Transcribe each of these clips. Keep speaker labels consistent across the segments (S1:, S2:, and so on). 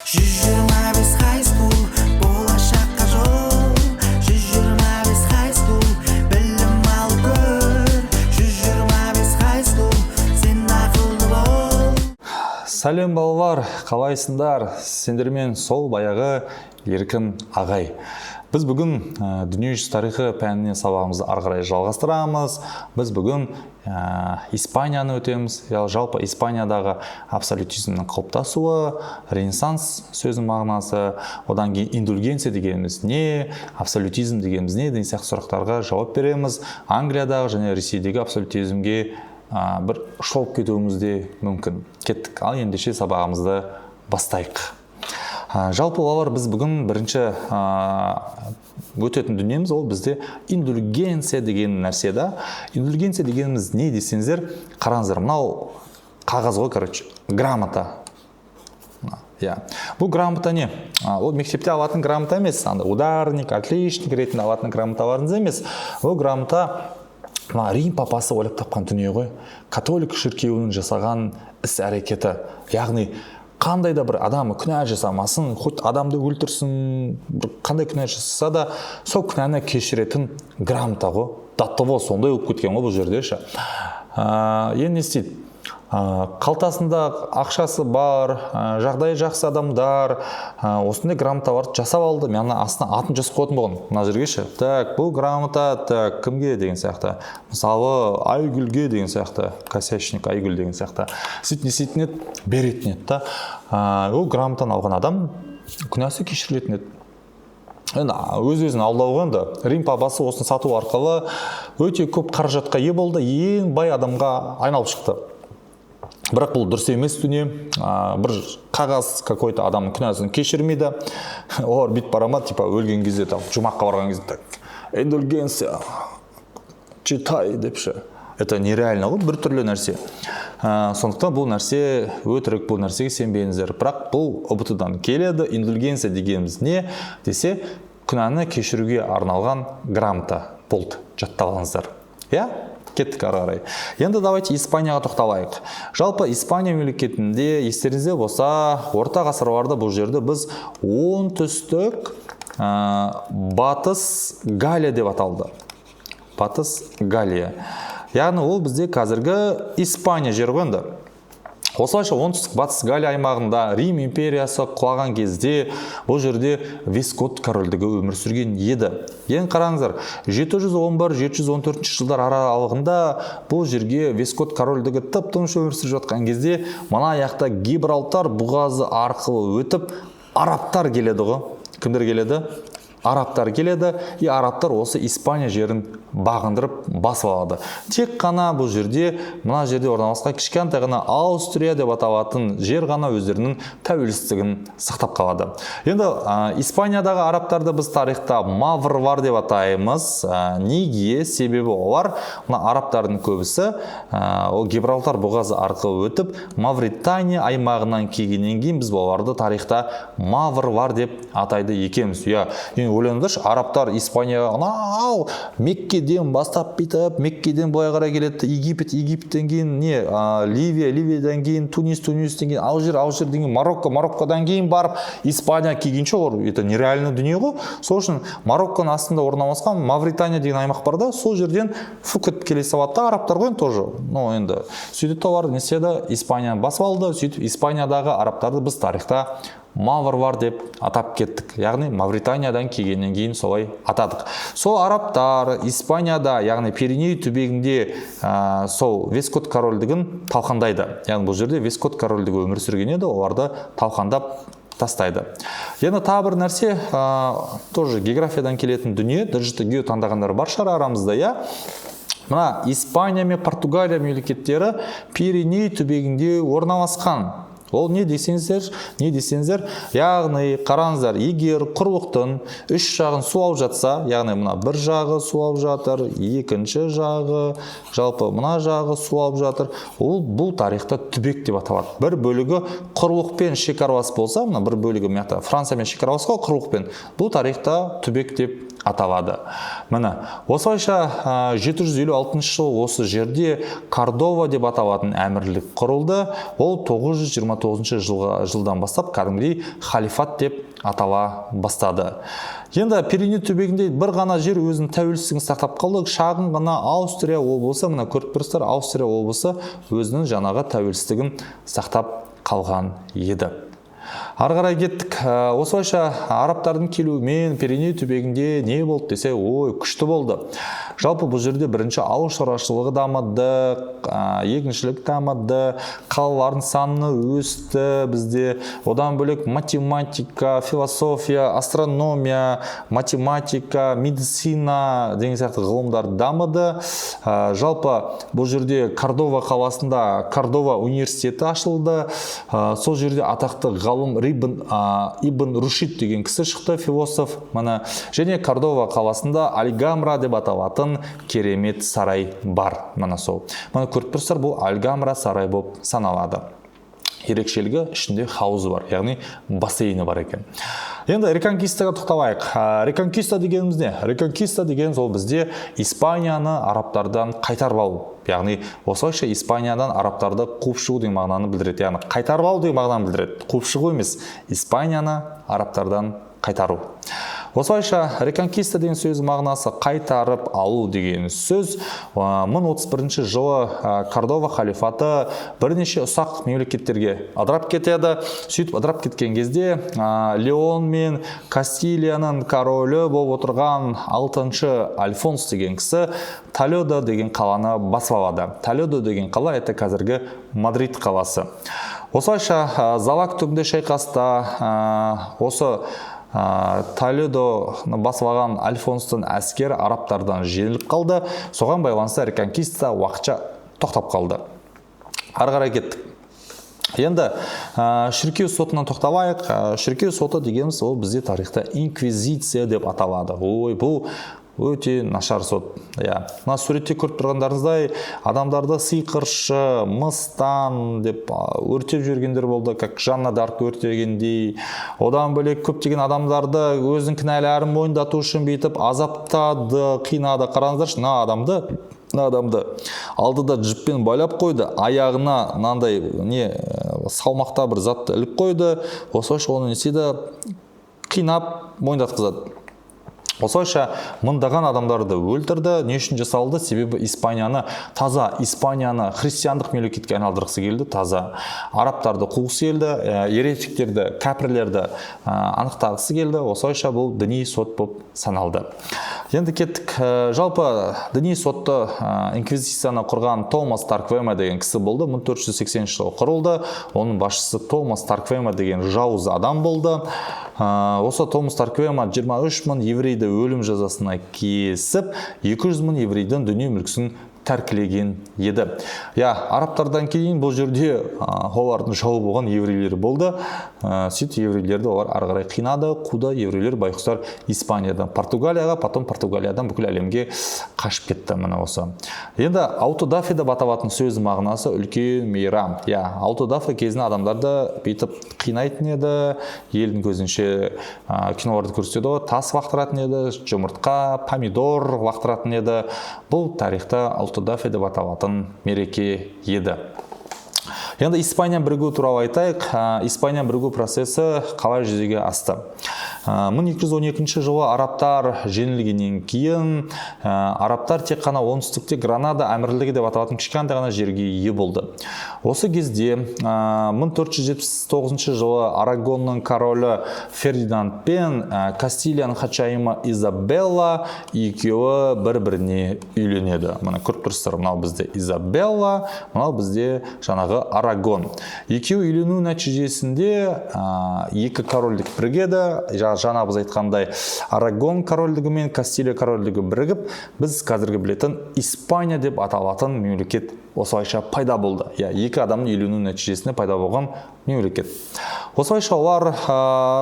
S1: 125 high school, болашаққа жол. 125 high school, білім ал көр. 125 high school, сен ақылды бол.
S2: Сәлем балалар, қалайсыңдар? Сендермен сол баяғы Еркін ағай. Біз бүгін дүниежүзі тарихы пәнінен сабағымызды ары қарай жалғастырамыз. Біз бүгін Испанияны өтеміз. Жалпы Испаниядағы абсолютизмнің қалыптасуы, ренессанс сөзінің мағынасы, одан кейін индульгенция дегеніміз не, абсолютизм дегеніміз не, деген сияқты сұрақтарға жауап береміз. Англиядағы және Ресейдегі абсолютизмге бір шолып кетуіміз де мүмкін. Кеттік, ал ендеше сабағымызды бастайық. Жалпы балалар, біз бүгін бірінші өтетін дүниеміз ол бізде индульгенция деген нәрсе да. Индульгенция дегеніміз не десеңіздер, қараңыздар, мынау қағаз ғой, грамота. Бұл грамота не? Ол мектепте алатын грамота емес, ударник, отличник ретінде алатын грамоталарыңыз емес. Ол грамота Рим папасы ойлап тапқан дүние ғой. Католик шіркеуінің жасаған іс-әрекеті. Яғни қандай да бір адам күнә жасамасын, хоть адамды өлтірсін, қандай күнә жасаса да, сол күнәні кешіретін грамота ғой. Даттығы сондай болып кеткен ғой бұл жерде ше. Енді не істейді? Қалтасында ақшасы бар, жағдайы жақсы адамдар осындай грамоталарды жасап алды. Мен астына атын жазып қойдым болған мына жерге ше. Так, бұл грамота кімге деген сияқты. Мысалы, Айгүлге деген сияқты, косячник Айгүл деген сияқты. Сөйтетін еді, беретін еді. Ол грамотаны алған адам күнәсі кешірілетін еді. Енді өз-өзін алдау ғой. Рим папасы осыны сату арқылы өте көп қаражатқа ие болды, ең бай адамға айналып шықты. Бірақ бұл дұрыс емес дүние. Бір қағаз какой-то адамның күнәсін кешірмейді. Олар бит барама, өлген кезде, жұмаққа барған кезде, индульгенция, читай депші. Это нереально ғой, бір түрлі нәрсе. Сондықтан бұл нәрсе өтірік, бұл нәрсеге сенбеңіздер. Бірақ бұл ұбт-дан келеді. Индульгенция дегеніміз не десе, күнәні кешіруге арналған грамота болды, жатталғаныздар. Кеттік ары қарай. Енді давайте Испанияға тоқталайық. Жалпы Испания мемлекетінде естеріңізде болса, орта ғасырларда бұл жерді біз оңтүстік батыс Галия деп аталды. Батыс Галия. Яғни ол бізде қазіргі Испания жері ғой. Осылайша оңтүстік батыс Галия аймағында Рим империясы құлаған кезде бұл жерде Вискот корольдігі өмір сүрген еді. Ең қараңыздар, 711-714 жылдар аралығында бұл жерге Вискот корольдігі тып-тыныш өмір сүріп жатқан кезде мына аяқта Гибралтар бұғазы арқылы өтіп арабтар келеді ғой. Кімдер келеді? Арабтар келеді, арабтар осы Испания жерін бағындырып басып алады. Тек қана бұл жерде, мына жерде орналасқан кішкентай ғана Аустрия деп аталатын жер ғана өздерінің тәуелсіздігін сақтап қалады. Енді Испаниядағы арабтарды біз тарихта маврлар деп атаймыз. Неге? Себебі олар, мына арабтардың көбісі, ол Гибралтар бұғазы арқылы өтіп, Мавритания аймағынан келгеннен кейін біз оларды тарихта маврлар деп атайды екенбіз. Ойлаңдаршы, арабтар Испанияға Меккеден бастап бітіп, Меккеден былай қарай келеді, Египеттен кейін не, Ливиядан кейін, Тунистен кейін, Алжир деген Мароккодан кейін барып, Испания келгенше олар, это нереально дүние ғой. Сол үшін Марокконың астында орналасқан Мавритания деген аймақ бар да, сол жерден Фукет келе салады, арабтар ғой тоже. Енді сөйтіп олар не істеді, Испанияны басып алды, сөйтіп Испаниядағы арабтарды біз тарихта маврлар деп атап кеттік. Яғни Мавританиядан келгеннен кейін солай атадық. Сол арабтар Испанияда, яғни Пиреней түбегінде сол Вискот корольдігін талқандайды. Яғни бұл жерде Вискот корольдігі өмір сүрген еді, оларды талқандап тастайды. Енді тағы бір нәрсе, тоже географиядан келетін дүние, дұржыты гео таңдағандар бар шығар арамызда, Мына Испания мен Португалия мемлекеттері Пиреней түбегінде орналасқан. Ол не десеңіздер, яғни қараңыздар, егер құрлықтың үш жағын су алып жатса, яғни мына бір жағы су алып жатыр, екінші жағы, жалпы мына жағы су алып жатыр, бұл тарихта түбек деп аталады. Бір бөлігі құрлықпен шекаралас болса, мына бір бөлігі Франциямен шекаралас қой құрлықпен, бұл тарихта түбек деп аталады. Міне, осылайша 756 жыл осы жерде Кордова деп аталатын әмірлік құрылды. Ол 929 жылдан бастап кәдімгідей халифат деп атала бастады. Енді Пиреней түбегінде бір ғана жер өзінің тәуелсіздігін сақтап қалды. Шағын ғана Аустрия облысы, мына көріп тұрсыздар, Аустрия облысы өзінің жаңағы тәуелсіздігін сақтап қалған еді. Ары қарай кеттік. Осылайша арабтардың келуімен Пиреней түбегінде не болды десе, ой, күшті болды. Жалпы бұл жерде бірінші ауыл шаруашылығы дамыды, егіншілік дамыды, қалалардың саны өсті бізде. Одан бөлек математика, философия, астрономия, математика, медицина деген сияқты ғылымдар дамыды. Жалпы бұл жерде Кордова қаласында Кордова университеті ашылды. Сол жерде атақты ғалым Ибн Рушид деген кісі шықты, философ. Және Кордова қаласында Аль-Гамра деп аталатын керемет сарай бар. Көріп тұрсыздар, бұл Аль-Гамра сарай болып саналады. Ерекшелігі ішінде хаузы бар, яғни бассейні бар екен. Енді реконкистаға тоқталайық. Реконкиста дегеніміз не? Реконкиста дегеніміз ол бізде Испанияны арабтардан қайтарып алу. Яғни осылайша Испаниядан арабтарды қуып шығу деген мағынаны білдіреді. Яғни қайтарып алу деген мағынаны білдіреді. Қуып шығу емес, Испанияны арабтардан қайтару. Осылайша реконкиста деген сөз мағынасы қайтарып алу деген сөз. 1031 жылы Кордова халифаты бірнеше ұсақ мемлекеттерге ыдырап кетеді. Сөйтіп ыдырап кеткен кезде Леон мен Кастилияның королі болып отырған 6-шы Альфонс деген кісі Толедо деген қаланы басып алады. Толедо деген қала это қазіргі Мадрид қаласы. Осылайша Залак түбінде шайқаста осы Толедоны басып алған Альфонстың әскері арабтардан жеңіліп қалды. Соған байланысты реконкиста уақытша тоқтап қалды. Ары қарай кеттік. Енді шіркеу сотынан тоқталайық. Шіркеу соты дегеніміз ол бізде тарихта инквизиция деп аталады. Ой, бұл өте нашар сот. Мына суретте көріп тұрғандарыңыздай адамдарды сиқыршы, мыстан деп өртеп жүргендер болды, как Жанна Дарк өртегендей. Одан бөлек көптеген адамдарды өзінің кінәләрін мойындату үшін бүйтіп азаптады, қинады. Қараңыздаршы, мына адамды алдыда жіппен байлап қойды, аяғына мынандай салмақта бір затты іліп қойды. Осылайша оны неседі қинап мойындатқызады. Осылайша мыңдаған адамдарды өлтірді. Не үшін жасалды? Себебі Испанияны христиандық мемлекетке айналдырғысы келді, таза арабтарды қуғысы келді, еретиктерді, кәпірлерді анықтағысы келді. Осылайша бұл діни сот болып саналды. Енді кеттік. Жалпы діни сотты инквизицияны құрған Томас Тарквема деген кісі болды. 1480 жылы құрылды. Оның басшысы Томас Тарквема деген жауыз адам болды. Осы Томас Тарквема 23 мың еврейді өлім жазасына кесіп, 200 мың еврейдің дүние мүлкісін тәркілеген еді. Арабтардан кейін бұл жерде олардың жауы болған еврейлер болды. Сөйтіп еврейлерді олар ары қарай қинады, қуды. Еврейлер байқұстар Испаниядан Португалияға, потом Португалиядан бүкіл әлемге қашып кетті. Енді аутодафе деп аталатын сөз мағынасы үлкен мейрам. Аутодафе кезінде адамдарды бүйтіп қинайтын еді, елдің көзінше киноларды көрсетеді, тас лақтыратын еді, жұмыртқа, помидор лақтыратын еді. Бұл тарихта аутодафе деп аталатын мереке еді. Енді Испания бірігу туралы айтайық. Испания бірігу процесі қалай жүзеге асты? 1212 жылы арабтар жеңілгеннен кейін арабтар тек қана оңтүстікте Гранада әмірлігі деп аталатын кішкентай ғана жерге ие болды. Осы кезде 1479 жылы Арагонның королі Фердинанд пен Кастилияның хатшайымы Изабелла екеуі бір-біріне үйленеді. Мына көріп тұрсыздар, мынау бізде Изабелла, мынау бізде жаңағы Арагон. Екеуі үйлену нәтижесінде екі корольдік бірігеді. Жаңа біз айтқандай Арагон корольдігі мен Кастилия корольдігі бірігіп, біз қазіргі білетін Испания деп аталатын мемлекет осылайша пайда болды. Екі адамның үйлену нәтижесінде пайда болған мемлекет. Осылайша олар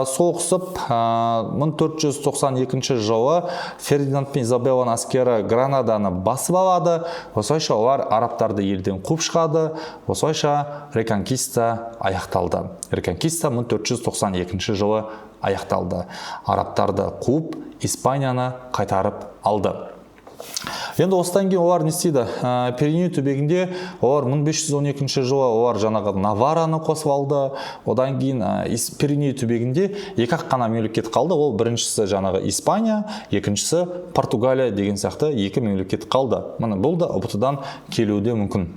S2: соғысып 1492 жылы Фердинанд пен Изабелланың әскері Гранаданы басып алады. Осылайша олар арабтарды елден қуып шығады. Осылайша реконкиста аяқталды. Реконкиста 1492 жылы аяқталды. Арабтарды қуып, Испанияны қайтарып алды. Енді осыдан кейін олар не істейді? Пиреней түбегінде олар 1512 жылы олар жаңағы Навараны қосып алды. Одан кейін Пиреней түбегінде екі-ақ қана мемлекет қалды. Ол біріншісі жаңағы Испания, екіншісі Португалия деген сияқты екі мемлекет қалды. Міне бұл да ұбт-дан келуде мүмкін.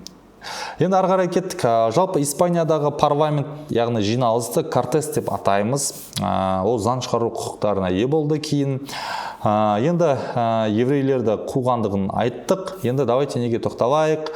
S2: Енді ары қарай кеттік. Жалпы Испаниядағы парламент, яғни жиналысты Кортес деп атаймыз. Ол заң шығару құқықтарына ие болды кейін. Енді еврейлерді қуғандығын айттық. Енді давайте неге тоқталайық.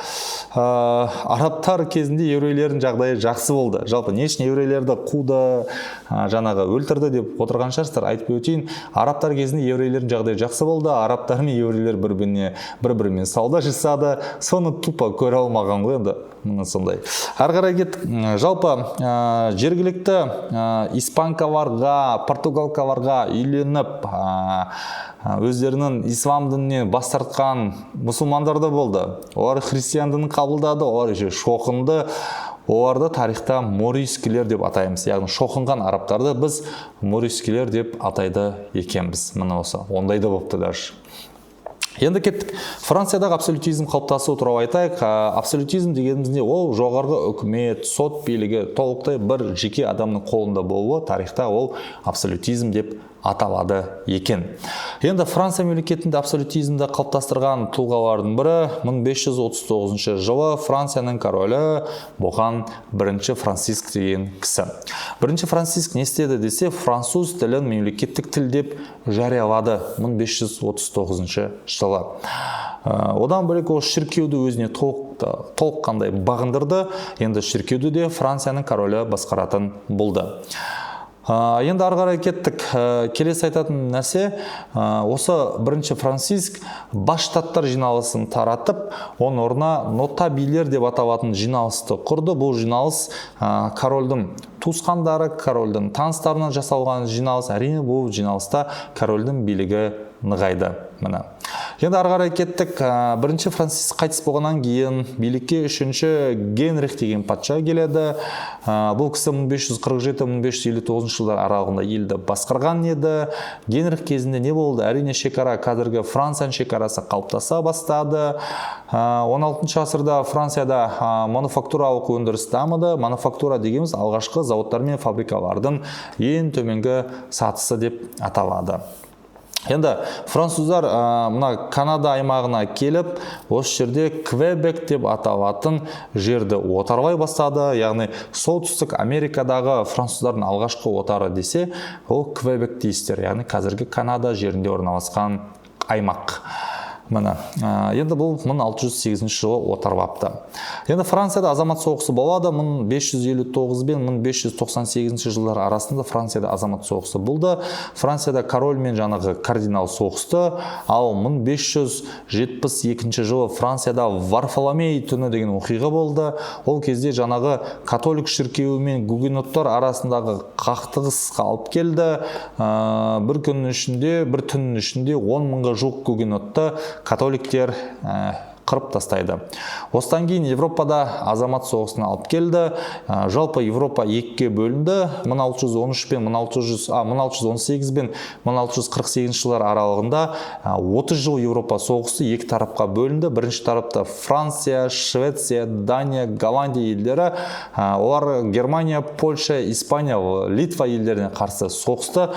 S2: Арабтар кезінде еврейлердің жағдайы жақсы болды. Жалпы не үшін еврейлерді қуды, жаңағы өлтірді деп отырған шығарсыздар, айтып өтейін. Арабтар кезінде еврейлердің жағдайы жақсы болды. Арабтар мен еврейлер бір-бірімен сауда жасады. Соны тупо көре алмаған ғой енді. Міне сондай. Ары қарай кеттік. Жалпы жергілікті испанкаларға, португалкаларға үйленіп өздерінің ислам дінінен бас тартқан мұсылмандар да болды. Олар христиан дінін қабылдады, олар шоқынды. Оларды тарихта морискілер деп атаймыз. Яғни шоқынған арабтарды біз морискілер деп атайды екенбіз. Міне осы. Ондай да болыпты даже. Енді кеттік. Франциядағы абсолютизм қалыптасуы туралы айтайық. Абсолютизм дегенімізде ол жоғарғы үкімет, сот билігі толықтай бір жеке адамның қолында болуы, тарихта ол абсолютизм деп аталады екен. Енді Франция мемлекетінде абсолютизмді қалыптастырған тұлғалардың бірі 1539 жылы Францияның королі болған бірінші Франциск деген кісі. Бірінші Франциск не істеді десе, француз тілін мемлекеттік тіл деп жариялады 1539 жылы. Одан бөлек ол шіркеуді өзіне толыққандай бағындырды. Енді шіркеуді де Францияның королі басқаратын болды. Енді ары қарай кеттік. Келесі айтатын нәрсе, осы бірінші Франциск бас штаттар жиналысын таратып, оның орнына нотабилер деп аталатын жиналысты құрды. Бұл жиналыс корольдің туысқандары, корольдің таныстарынан жасалған жиналыс. Әрине бұл жиналыста корольдің билігі нығайды. Міне. Енді ары қарай кеттік. Бірінші Франциск қайтыс болғаннан кейін билікке үшінші Генрих деген патша келеді. Бұл кісі 1547-1559 жылдар аралығында елді басқарған еді. Генрих кезінде не болды? Әрине шекара, қазіргі Францияның шекарасы қалыптаса бастады. 16 ғасырда Францияда мануфактуралық өндіріс дамыды. Мануфактура дегеніміз алғашқы зауыттар мен фабрикалардың ең төменгі сатысы деп аталады. Енді француздар мына Канада аймағына келіп, осы жерде Квебек деп аталатын жерді отарлай бастады. Яғни солтүстік Америкадағы француздардың алғашқы отары десе, ол Квебек дейсіздер. Яғни қазіргі Канада жерінде орналасқан аймақ. Міне, енді бұл 1608 жылы отарлапты. Енді Францияда азамат соғысы болады. 1559 бен 1598 жылдар арасында Францияда азамат соғысы болды. Францияда король мен жаңағы кардинал соғысты. Ал 1572 жылы Францияда Варфоломей түні деген оқиға болды. Ол кезде жаңағы католик шіркеуі мен гугеноттар арасындағы қақтығысқа алып келді. Бір күннің ішінде, бір түннің ішінде 10 мыңға жуық гугенотты католиктер қырып тастайды. Осыдан кейін Европада азамат соғысына алып келді. Жалпы Европа екіге бөлінді. 1618 бен 1648 жылдар аралығында 30 жыл Европа соғысы екі тарапқа бөлінді. Бірінші тарапта Франция, Швеция, Дания, Голландия елдері. Олар Германия, Польша, Испания, Литва елдеріне қарсы соғысты.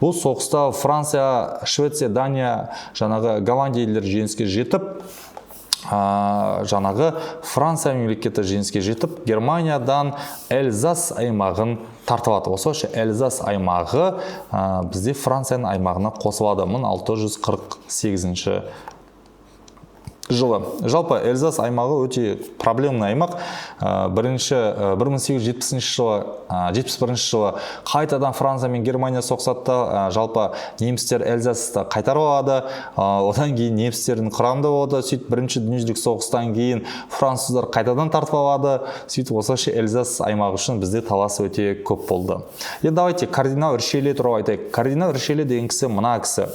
S2: Бұл соғыста Франция, Швеция, Дания, жаңағы Голландия елдері жеңіске жетіп, жаңағы Франция мемлекеті жеңіске жетіп, Германиядан Эльзас аймағын тартып алды. Осылайша Эльзас аймағы бізде Францияның аймағына қосылады 1648 жылы. Жалпы Эльзас аймағы өте проблемный аймақ. 1871 жылы қайтадан Франция мен Германия соғысады. Жалпы немістер Эльзасты қайтарып алады. Одан кейін немістердің құрамында болды. Сөйтіп бірінші дүниежүзілік соғыстан кейін француздар қайтадан тартып алады. Сөйтіп осылайша Эльзас аймағы үшін бізде талас өте көп болды. Енді давайте кардинал Ришелье туралы айтайық. Кардинал Ришелье деген кісі мына кісі.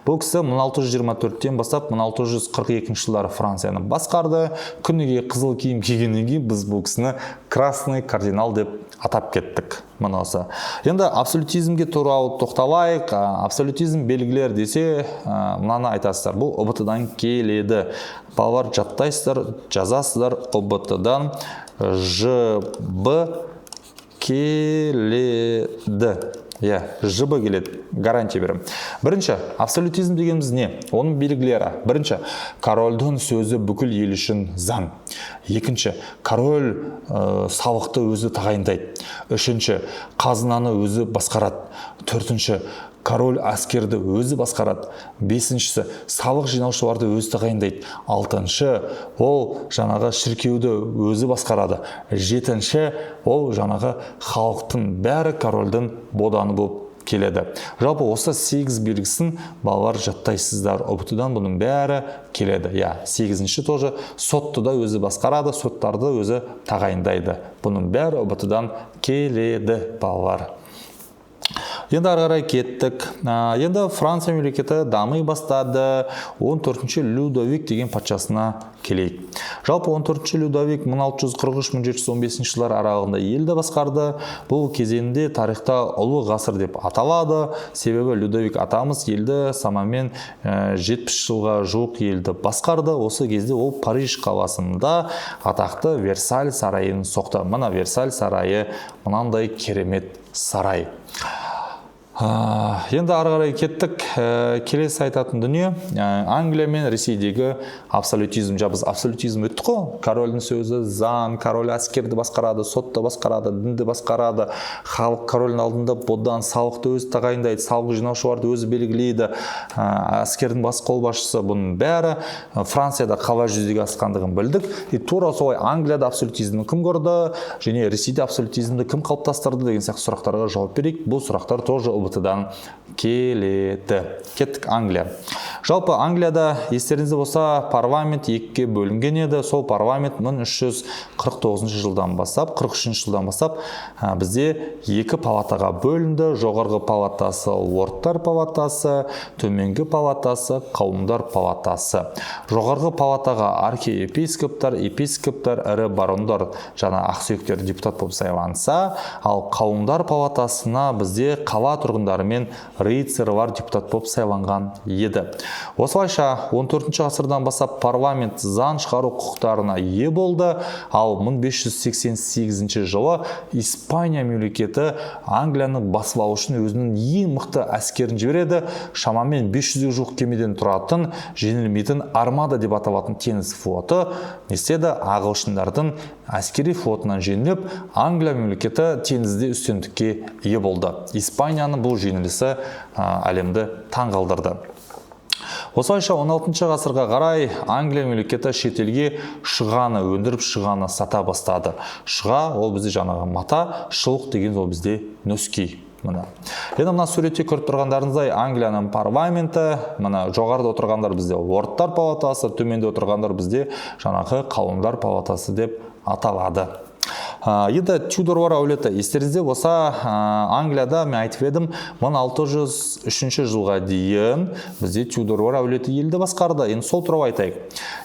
S2: Бұл кісі 1624-тен бастап 1642 жылдары Францияны басқарды. Күніге қызыл киім кигеннен кейін біз бұл кісіні красный кардинал деп атап кеттік. Мұнысы. Енді абсолютизмге туралы тоқталайық. Абсолютизм белгілер десе, мынаны айтасыздар. Бұл ОБТ-дан келеді. Балалар жаттайсыздар, жазасыздар. ОБТ-дан ЖБ келеді. ЖБ келеді. Гарантия берем. Бірінші, абсолютизм дегеніміз не? Оның белгілері. Бірінші, корольдің сөзі бүкіл ел үшін заң. Екінші, король салықты өзі тағайындайды. Үшінші, қазынаны өзі басқарады. Төртінші, король әскерді өзі басқарады. Бесіншісі, салық жинаушыларды өзі тағайындайды. Алтыншы, ол жаңағы шіркеуді өзі басқарады. Жетінші, ол жаңағы халықтың бәрі корольдің боданы болып келеді. Жалпы осы 8 белгісін балалар жаттайсыздар. ОБТ-дан бұның бәрі келеді. 8-ші тоже сотты да өзі басқарады, соттарды өзі тағайындайды. Бұның бәрі ОБТ-дан келеді балалар. Енді ары кеттік. Енді Франция мемлекеті дамый бастады. 14-ші Людовик деген патшасына келейік. Жалпы 14-ші Людовик 1643-1715 жылдар аралығында елді басқарды. Бұл кезеңде тарихта ұлы ғасыр деп аталады. Себебі Людовик атамыз елді самамен 70 жылға жуық елді басқарды. Осы кезде ол Париж қаласында атақты Версаль сарайын соқты. Мына Версаль сарайы мынандай керемет сарай. Енді ары кеттік. Келесі айтатын дүние Англия мен Ресейдегі абсолютизм. Біз абсолютизм өтті қой. Корольдің сөзі заң, король әскерді басқарады, сотты басқарады, дінді басқарады. Халық корольдің алдында бодан салықты өзі тағайындайды, салық жинаушыларды өзі белгілейді. Әскердің бас қолбасшысы. Бұның бәрі Францияда қалай жүзеге асқандығын білдік. Тура солай Англияда абсолютизмді кім көрді, және Ресейде абсолютизмді кім қалыптастырды деген сияқты сұрақтарға жауап берейік. Бұл сұрақтар тоже ОБТ-дан келеді. Кеттік Англия. Жалпы Англияда естеріңізде болса парламент екіге бөлінген еді. Сол парламент 1349 жылдан бастап, 43 жылдан бастап бізде екі палатаға бөлінді. Жоғарғы палатасы лордтар палатасы, төменгі палатасы қауымдар палатасы. Жоғарғы палатаға архиепископтар, епископтар, ірі барондар, жаңа ақсүйектер депутат болып сайланса, ал қауымдар палатасына бізде қала тұрғындары мен рыцарьлар депутат болып сайланған еді. Осылайша 14-ші ғасырдан бастап парламент заң шығару құқықтарына ие болды, ал 1588 жылы Испания мемлекеті Англияны басып алу үшін өзінің ең мықты әскерін жібереді. Шамамен 500-ге жуық кемеден тұратын жеңілмейтін армада деп аталатын теңіз флоты не істеді? Ағылшындардың әскери флотынан жеңіліп, Англия мемлекеті теңізде үстемдікке ие болды. Испанияның бұл жеңілісі әлемді таң қалдырды. Осылайша 16-шы ғасырға қарай Англия мемлекеті шетелге шұғаны өндіріп, шұғаны сата бастады. Шұға ол бізде жаңағы мата, шұлық деген ол бізде нөскей. Енді мына суретте көріп тұрғандарыңыздай Англияның парламенті, мына жоғарыда отырғандар бізде лордтар палатасы, төменде отырғандар бізде жаңағы қауымдар палатасы деп аталады. Енді Тюдорлар әулеті естеріңізде болса, Англияда мен айтып едім 1603 жылға дейін бізде Тюдорлар әулеті елді басқарды. Енді сол туралы айтайық.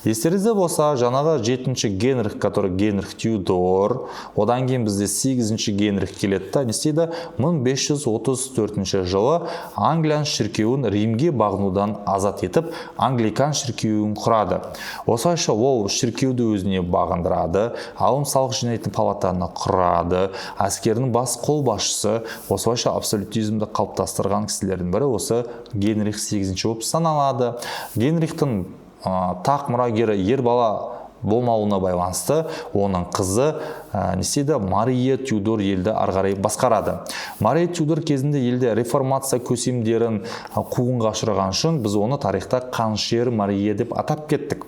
S2: Естеріңізде болса, жаңағы 7-ші Генрих, который Генрих Тюдор, одан кейін бізде 8-ші Генрих келетті. Не істейді? 1534 жылы Англиян шіркеуін Римге бағынудан азат етіп, Англикан шіркеуін құрады. Осылайша ол шіркеуді өзіне бағындырады, алым салық жинайтын палатаны құрады, әскерінің бас қолбасшысы. Осылайша абсолютизмді қалыптастырған кісілердің бірі осы Генрих 8-ші болып саналады. Генрихтің тақ мұрагері ер бала болмауына байланысты оның қызы не істейді? Мария Тюдор елді арғарай басқарады. Мария Тюдор кезінде елде реформация көсемдерін қуғынға ұшыраған үшін біз оны тарихта қанішер Мария деп атап кеттік.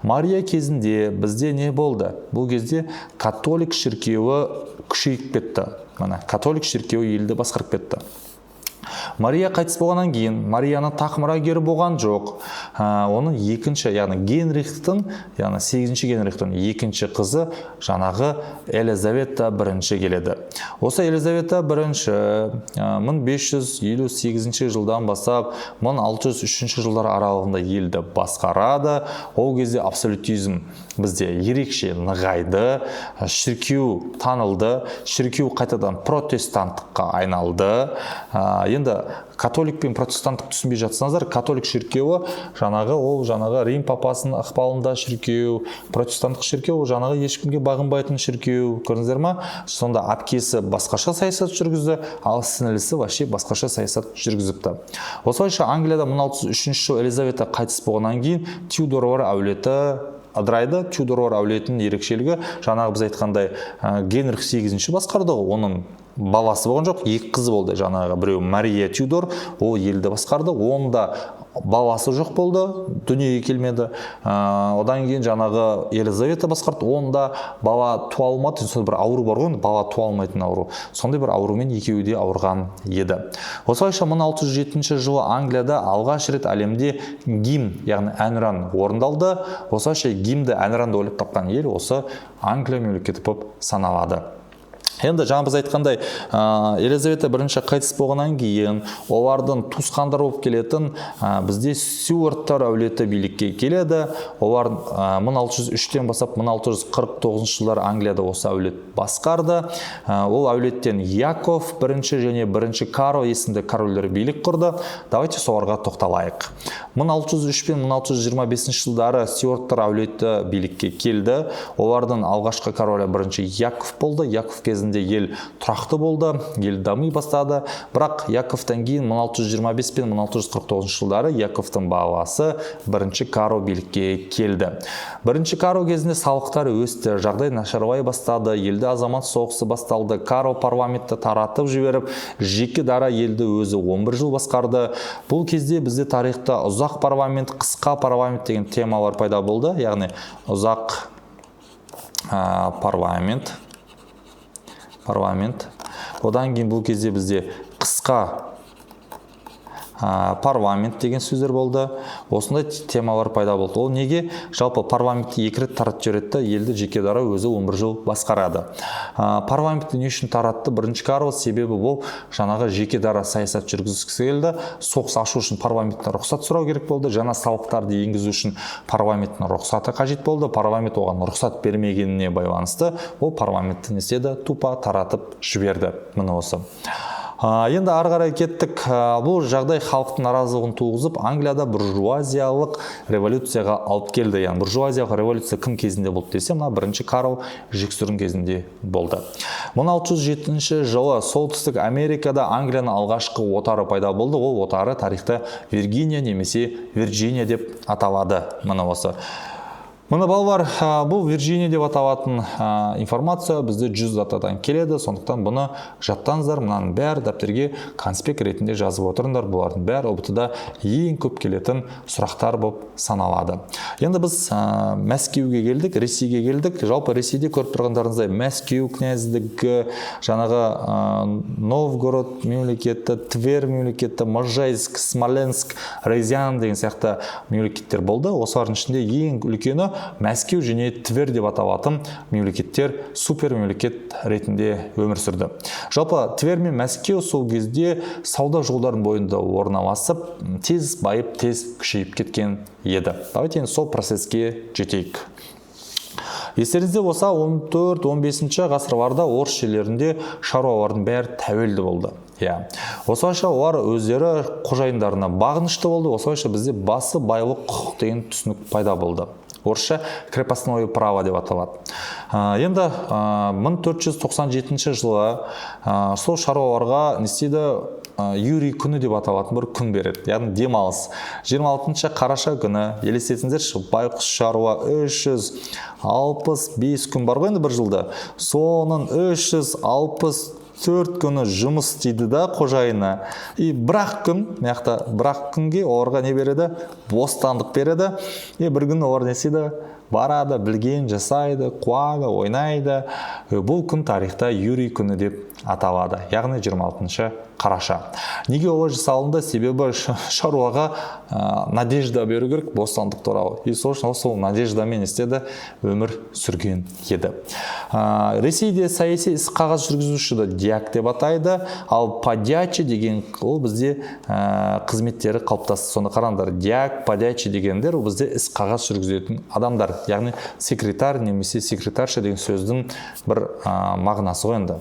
S2: Мария кезінде бізде не болды? Бұл кезде католик шіркеуі күшейіп кетті. Католик шіркеуі елді басқарып кетті. Мария қайтыс болғаннан кейін Марияны тақ мұрагері болған жоқ. оның екінші, яғни Генрихтің, яғни 8-ші Генрихтің екінші қызы жаңағы Елизавета бірінші келеді. Осы Елизавета бірінші 1558 жылдан бастап 1603 жылдар аралығында елді басқарады. Ол кезде абсолютизм бізде ерекше нығайды, шіркеу танылды, шіркеу қайтадан протестанттыққа айналды. Енді католик пен протестанттық түсінбей жатсаңыздар, католик шіркеуі жаңағы Рим папасының ықпалында шіркеу, протестанттық шіркеу жаңағы ешкімге бағынбайтын шіркеу, көрдіңіздер ме? Сонда әпкесі басқаша саясат жүргізді, ал сіңлісі вообще басқаша саясат жүргізіпті. Осылайша Англияда 1603 жыл Елизавета қайтыс болғаннан кейін Тюдорлар әулеті ыдырайды. Тюдорлар әулетінің ерекшелігі жаңағы біз айтқандай Генрих 8-ші басқарды, оның баласы болған жоқ, екі қызы болды. Жаңағы біреу Мария Тюдор, ол елді басқарды, онда баласы жоқ болды, дүниеге келмеді. Одан кейін жаңағы Елизавета басқарды, онда бала туа алмады. Сонда бір ауру бар ғой, бала туа алмайтын ауру. Сондай бір аурумен екеуі де ауырған еді. Осылайша 1607 жылы Англияда алғаш рет әлемде гимн, яғни әнұран орындалды. Осылайша гимнді, әнұранды ойлап тапқан ел осы Англия мемлекеті болып саналады. Енді жаңа біз айтқандай, Елизавета бірінші қайтыс болғаннан кейін олардың туысқандар болып келетін бізде Стюарттар әулеті билікке келеді. Олар 1603-тен бастап 1649 жылдар Англияда осы әулет басқарды. Ол әулеттен Яков бірінші және бірінші Карл есімді корольдер билік құрды. Давайте соларға тоқталайық. 1603 пен 1625 жылдары Стюарттар әулеті билікке келді. Олардың алғашқы королі бірінші Яков болды. Яков кезінде ел тұрақты болды, ел дами бастады. Бірақ Яковтан кейін 1625 пен 1649 жылдары Яковтың баласы бірінші Карл билікке келді. Бірінші Карл кезінде салықтар өсті, жағдай нашарлай бастады, елде азамат соғысы басталды. Карл парламентті таратып жіберіп, жеке дара елді өзі 11 жыл басқарды. Бұл кезде бізде тарихта ұзақ парламент, қысқа парламент деген темалар пайда болды. Яғни ұзақ парламент. Одан кейін бұл кезде бізде қысқа парламент деген сөздер болды. Осындай темалар пайда болды. Ол неге? Жалпы парламентті екі рет таратып жіберді, елді жеке дара өзі 11 жыл басқарады. Парламентті не үшін таратты? Бірінші Карл, себебі бұл жаңағы жеке дара саясат жүргізгісі келді. Соғыс ашу үшін парламенттен рұқсат сұрау керек болды. Жаңа салықтарды енгізу үшін парламенттің рұқсаты қажет болды. Парламент оған рұқсат бермегеніне байланысты ол парламентті не істеді? Тупа таратып жіберді. Міне осы. Енді ары қарай кеттік. Бұл жағдай халықтың наразылығын туғызып, Англияда буржуазиялық революцияға алып келді. Яғни буржуазиялық революция кім кезінде болды десе, мына бірінші Карл жексұрын кезінде болды. 1607 жылы солтүстік Америкада Англияның алғашқы отары пайда болды. Ол отары тарихта Виргиния немесе Вирджиния деп аталады. Мына осы. Мына балалар, бұл Вирджиния деп аталатын информация бізде 100 датадан келеді, сондықтан бұны жаттаңыздар. Мынаның бәрі дәптерге конспект ретінде жазып отырыңдар. Бұлардың бәрі ұбт-да ең көп келетін сұрақтар болып саналады. Енді біз Мәскеуге келдік, Ресейге келдік. Жалпы Ресейде көріп тұрғандарыңыздай Мәскеу князьдігі, жаңағы Новгород мемлекеті, Тверь мемлекеті, Можайск, Смоленск, Рязань деген сияқты мемлекеттер болды. Осылардың ішінде ең үлкені Мәскеу және Тверь деп аталатын мемлекеттер супер мемлекет ретінде өмір сүрді. Жалпы Тверь мен Мәскеу сол кезде сауда жолдарының бойында орналасып, тез байып, тез күшейіп кеткен еді. Давайте енді сол процеске жетейік. Естеріңізде болса, 14-15 ғасырларда орыс жерлерінде шаруалардың бәрі тәуелді болды. Осылайша олар өздері қожайындарына бағынышты болды. Осылайша бізде басы байлық құқық деген түсінік пайда болды. Орысша крепостное право деп аталады. Енді 1497 жылы сол шаруаларға не істейді? Юрий күні деп аталатын бір күн береді. Яғни демалыс. 26 қараша күні, елестетіңіздерші, байқұс шаруа 365 күн бар ғой енді бір жылда. Соның 364 күні жұмыс істейді да қожайыны. Бірақ күнге оларға не береді? Бостандық береді. Бір күн олар не істейді? Барады, білген, жасайды, қуады, ойнайды. Бұл күн тарихта Юрий күні деп аталады, яғни 26 қараша. Неге олай жасалынды? Себебі шаруаға надежда беру керек, бостандық туралы. И сол надеждамен істеді, өмір сүрген еді. Ресейде саяси іс қағаз жүргізушіді дьяк деп атайды, ал подячий деген ол бізде қызметтері қалыптасты. Соны қараңдар, дьяк, подячий дегендер ол бізде іс қағаз жүргізетін адамдар, яғни секретарь немесе секретарша деген сөздің бір мағынасы ғой енді.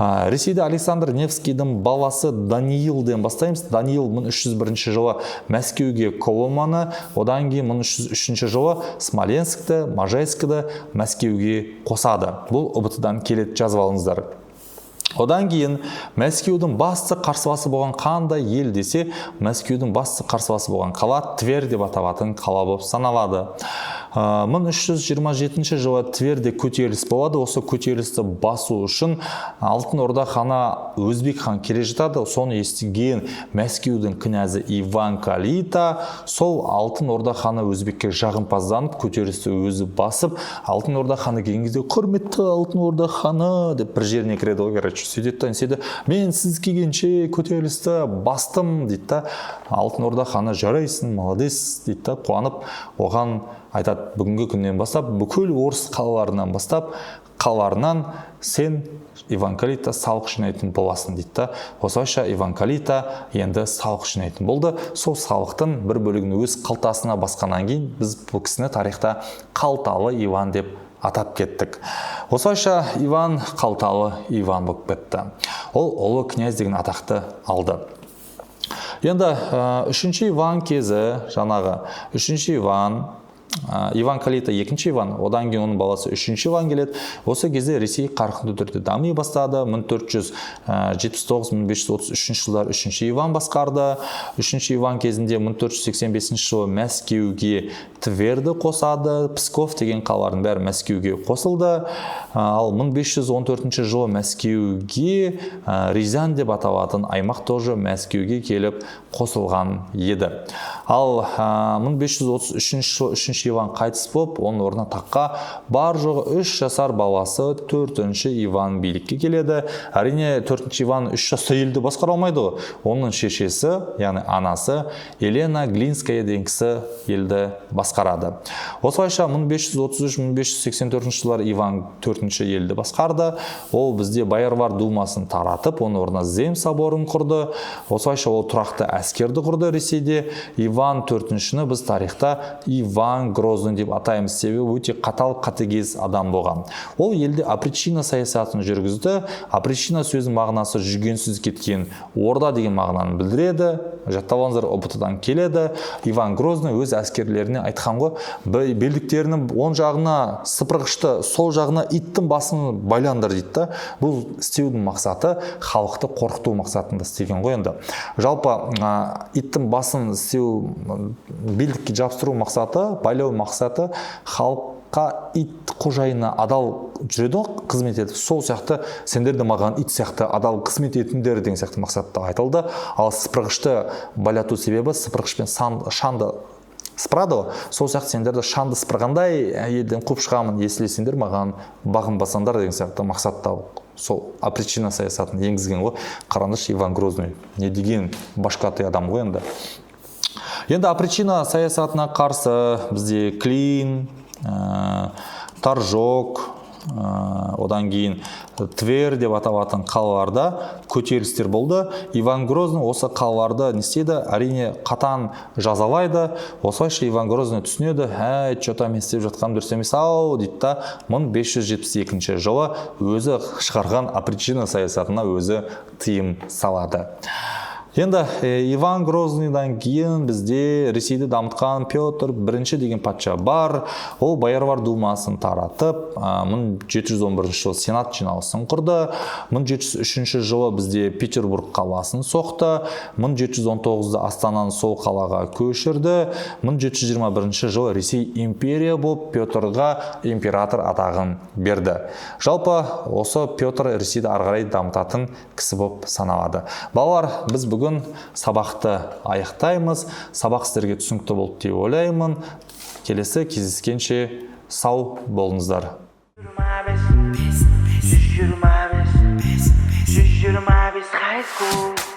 S2: Ресейде Александр Невскийдің баласы Даниилден бастаймыз. Даниил 1301 жылы Мәскеуге Коломаны, одан кейін 1303 жылы Смоленскті, Можайскіді Мәскеуге қосады. Бұл ұбытыдан келеді, жазып алыңыздар. Одан кейін Мәскеудің басты қарсыласы болған қандай ел десе, Мәскеудің басты қарсыласы болған қала Тверь деп аталатын қала болып саналады. 1327 жылы Тверьде көтеріліс болады. Осы көтерілісті басу үшін Алтын Орда ханы Өзбек хан келе жатады. Соны естіген Мәскеудің князі Иван Калита сол Алтын Орда ханы Өзбекке жағымпазданып, көтерілісті өзі басып, Алтын Орда ханы келген кезде құрметті Алтын Орда ханы деп бір жеріне кіреді ғой, короче. Сөйдеді, мен сіз келгенше көтерілісті бастым дейді. Алтын Орда ханы жарайсың, молодец дейді, қуанып, оған айтады, бүгінгі күннен бастап бүкіл орыс қалаларынан сен Иван Калита салық жинайтын боласың дейді. Осылайша Иван Калита енді салық жинайтын болды. Сол салықтың бір бөлігін өз қалтасына басқаннан кейін біз бұл кісіні тарихта Қалталы Иван деп атап кеттік. Осылайша Иван Қалталы Иван болып кетті. Ол ұлы князь деген атақты алды. Енді үшінші Иван кезі, жаңағы үшінші Иван Калита екінші Иван, одан кейін оның баласы үшінші Иван келеді. Осы кезде Ресей қарқынды түрде дами бастады. 1479-1533 жылдар үшінші Иван басқарды. Үшінші Иван кезінде 1485 жылы Мәскеуге Тверді қосады. Псков деген қалалардың бәрі Мәскеуге қосылды. Ал 1514 жылы Мәскеуге Рязань деп аталатын аймақ тоже Мәскеуге келіп қосылған еді. Ал 1533 жылы үшінші Иван қайтыс болып, оның орнына таққа бар жоғы 3 жасар баласы 4-ші Иван билікке келеді. Әрине 4-ші Иван 3 жаста елді басқара алмайды ғой. Оның шешесі, яғни анасы Елена Глинская деген кісі елді басқарады. Осылайша 1533-1584 жылдар Иван 4-ші елді басқарды. Ол бізде Боярвар думасын таратып, оның орнына Зем соборын құрды. Осылайша ол тұрақты әскерді құрды Ресейде. Иван 4-шіні біз тарихта Иван Грозный деп атаймыз, себебі өте қатал қатыгез адам болған. Ол елде опричнина саясатын жүргізді. Опричнина сөзінің мағынасы жүгенсіз кеткен орда деген мағынаны білдіреді. Жаттап алыңыздар, ұбытыдан келеді. Иван Грозный өз әскерлеріне айтқан ғой, белдіктерінің оң жағына сыпырғышты, сол жағына иттің басын байландар дейді. Бұл істеудің мақсаты халықты қорқыту мақсатында істеген ғой енді. Жалпы иттің басын істеу, белдікке жабыстыру мақсаты, байлау мақсаты халыққа ит қожайына адал жүреді ғой, қызмет етіп, сол сияқты сендер де маған ит сияқты адал қызмет етіңдер деген сияқты мақсатта айтылды. Ал сыпырғышты байлату себебі сыпырғышпен шанды сыпырады ғой, сол сияқты сендерді шанды сыпырғандай елден қуып шығамын, если сендер маған бағынбасаңдар деген сияқты мақсатта сол опричнина саясатын енгізген ғой. Қараңызшы, Иван Грозный не деген башқатый адам ғой енді. Енді опричнина саясатына қарсы бізде Клин, Торжок, одан кейін Тверь деп аталатын қалаларда көтерілістер болды. Иван Грозный осы қалаларды не істейді? Әрине қатаң жазалайды. Осылайша Иван Грозный түсінеді, что-то мен істеп жатқаным дұрыс емес ау дейді. 1572 жылы өзі шығарған опричнина саясатына өзі тыйым салады. Енді Иван Грознийдан кейін бізде Ресейді дамытқан Петр I деген патша бар. Ол Боярвар думасын таратып, 1711 жылы Сенат жиналысын құрды. 1703 жылы бізде Петербург қаласын соқты. 1719-да Астананы сол қалаға көшірді. 1721 жылы Ресей империя болып Петрға император атағын берді. Жалпы осы Петр Ресейді ары қарай дамытатын кісі болып саналады. Балалар, біз бүгін сабақты аяқтаймыз. Сабақ сіздерге түсінікті болды деп ойлаймын. Келесі кездескенше сау болыңыздар.
S3: high school.